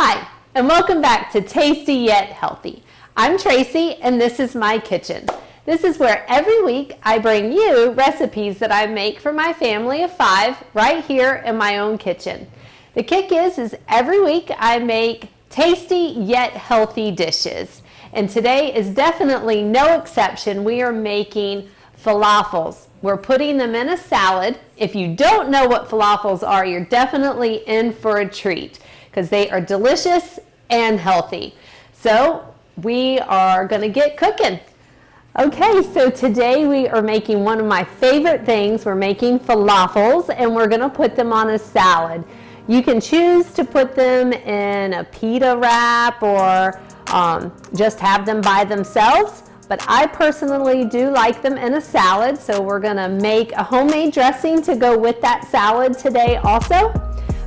Hi, and welcome back to Tasty Yet Healthy. I'm Tracy, and this is my kitchen. This is where every week I bring you recipes that I make for my family of 5 right here in my own kitchen. The kick is every week I make tasty yet healthy dishes. And today is definitely no exception. We are making falafels. We're putting them in a salad. If you don't know what falafels are, you're definitely in for a treat because they are delicious and healthy. So we are going to get cooking. Okay, so today we are making one of my favorite things. We're making falafels and we're going to put them on a salad. You can choose to put them in a pita wrap or just have them by themselves. But I personally do like them in a salad, so we're gonna make a homemade dressing to go with that salad today also.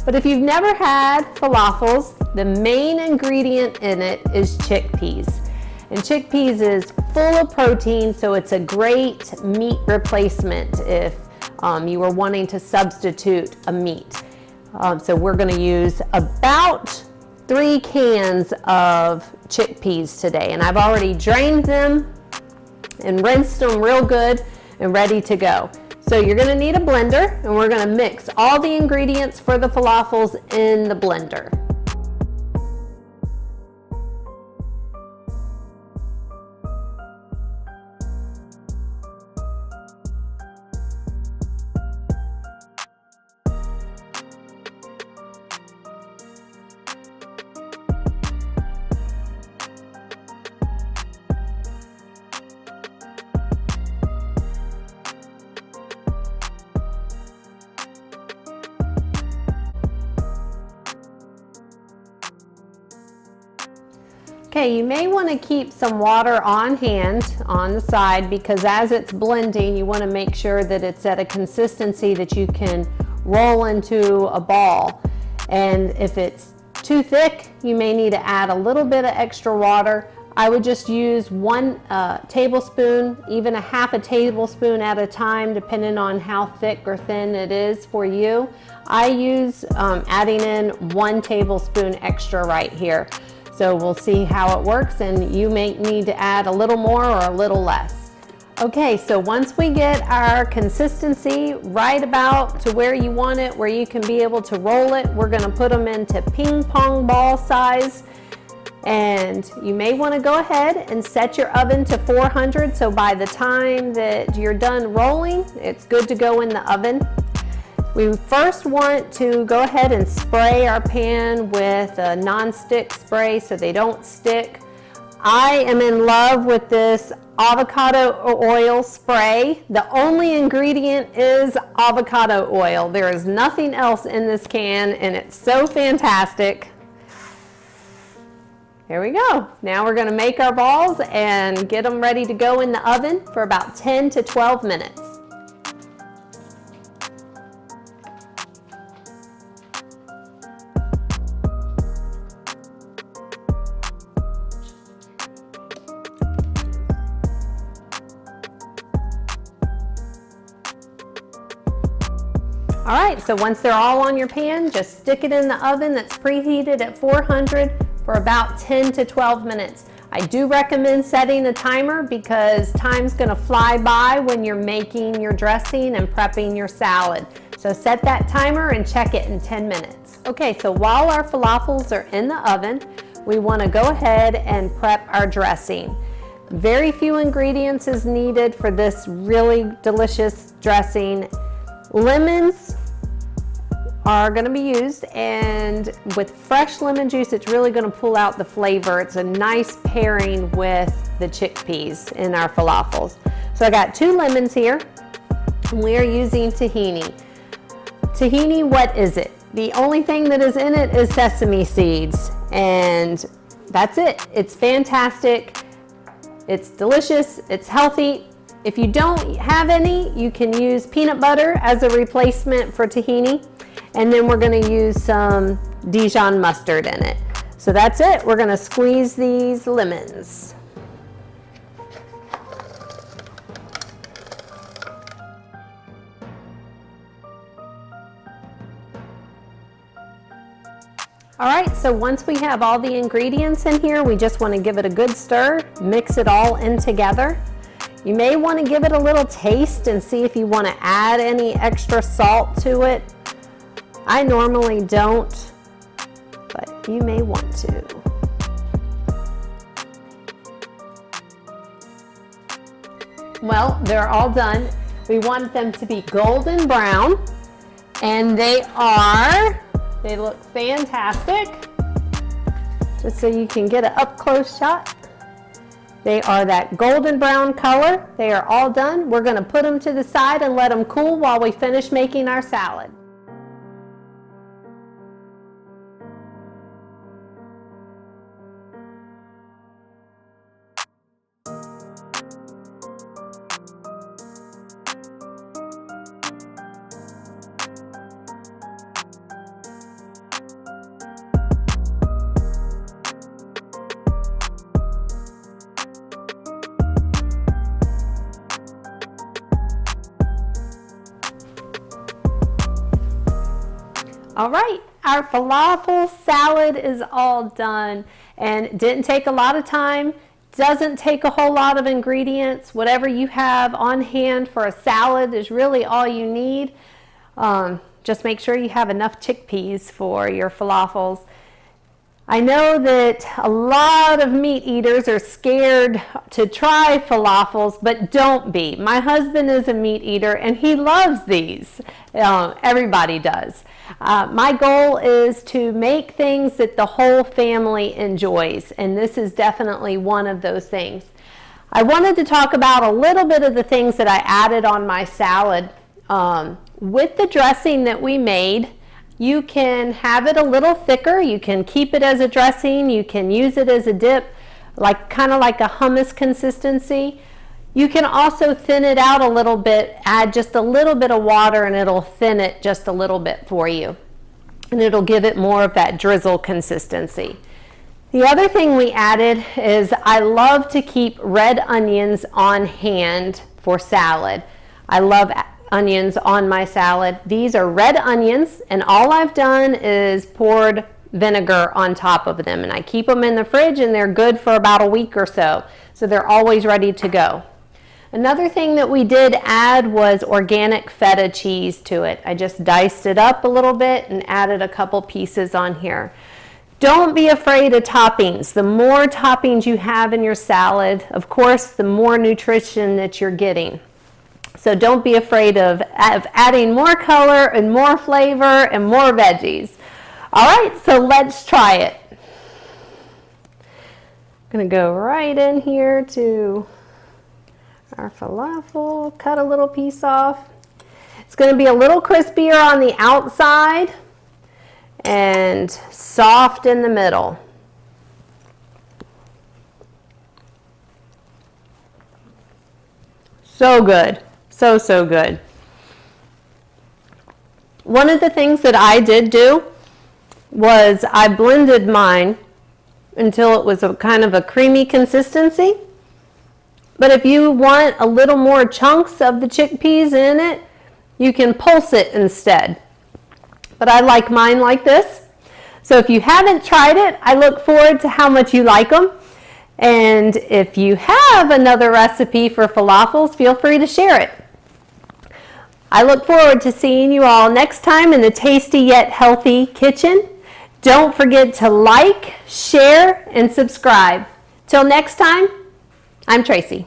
But if you've never had falafels, the main ingredient in it is chickpeas. And chickpeas is full of protein, so it's a great meat replacement if you were wanting to substitute a meat. So we're gonna use about 3 cans of chickpeas today, and I've already drained them and rinsed them real good and ready to go. So you're going to need a blender, and we're going to mix all the ingredients for the falafels in the blender. Okay, you may want to keep some water on hand on the side because as it's blending, you want to make sure that it's at a consistency that you can roll into a ball. And if it's too thick, you may need to add a little bit of extra water. I would just use 1 tablespoon, even a half a tablespoon at a time, depending on how thick or thin it is for you. I use adding in 1 tablespoon extra right here. So we'll see how it works, and you may need to add a little more or a little less. Okay, so once we get our consistency right about to where you want it, where you can be able to roll it, we're going to put them into ping pong ball size. And you may want to go ahead and set your oven to 400, so by the time that you're done rolling, it's good to go in the oven. We first want to go ahead and spray our pan with a non-stick spray so they don't stick. I am in love with this avocado oil spray. The only ingredient is avocado oil. There is nothing else in this can, and it's so fantastic. Here we go. Now we're going to make our balls and get them ready to go in the oven for about 10 to 12 minutes. All right, so once they're all on your pan, just stick it in the oven that's preheated at 400 for about 10 to 12 minutes. I do recommend setting a timer because time's gonna fly by when you're making your dressing and prepping your salad. So set that timer and check it in 10 minutes. Okay, so while our falafels are in the oven, we wanna go ahead and prep our dressing. Very few ingredients is needed for this really delicious dressing. Lemons are going to be used, and with fresh lemon juice, it's really going to pull out the flavor. It's a nice pairing with the chickpeas in our falafels. So I got 2 lemons here, and we are using tahini. Tahini, what is it? The only thing that is in it is sesame seeds, and that's it. It's fantastic. It's delicious. It's healthy. If you don't have any, you can use peanut butter as a replacement for tahini. And then we're going to use some Dijon mustard in it. So that's it. We're going to squeeze these lemons. All right, so once we have all the ingredients in here, we just want to give it a good stir, mix it all in together. You may want to give it a little taste and see if you want to add any extra salt to it. I normally don't, but you may want to. Well, they're all done. We want them to be golden brown, and they look fantastic. Just so you can get an up-close shot. They are that golden brown color. They are all done. We're going to put them to the side and let them cool while we finish making our salad. All right, our falafel salad is all done and didn't take a lot of time, doesn't take a whole lot of ingredients. Whatever you have on hand for a salad is really all you need. Just make sure you have enough chickpeas for your falafels. I know that a lot of meat eaters are scared to try falafels, but don't be. My husband is a meat eater and he loves these. Everybody does. My goal is to make things that the whole family enjoys, and this is definitely one of those things. I wanted to talk about a little bit of the things that I added on my salad. With the dressing that we made, you can have it a little thicker. You can keep it as a dressing. You can use it as a dip, kind of like a hummus consistency. You can also thin it out a little bit, add just a little bit of water and it'll thin it just a little bit for you. And it'll give it more of that drizzle consistency. The other thing we added is I love to keep red onions on hand for salad. I love onions on my salad. These are red onions and all I've done is poured vinegar on top of them, and I keep them in the fridge and they're good for about a week or so. So they're always ready to go. Another thing that we did add was organic feta cheese to it. I just diced it up a little bit and added a couple pieces on here. Don't be afraid of toppings. The more toppings you have in your salad, of course, the more nutrition that you're getting. So don't be afraid of adding more color and more flavor and more veggies. All right, so let's try it. I'm gonna go right in here to our falafel, cut a little piece off. It's going to be a little crispier on the outside and soft in the middle. So good. So good. One of the things that I did do was I blended mine until it was a kind of a creamy consistency. But if you want a little more chunks of the chickpeas in it, you can pulse it instead. But I like mine like this. So if you haven't tried it, I look forward to how much you like them. And if you have another recipe for falafels, feel free to share it. I look forward to seeing you all next time in the Tasty Yet Healthy Kitchen. Don't forget to like, share, and subscribe. Till next time, I'm Tracy.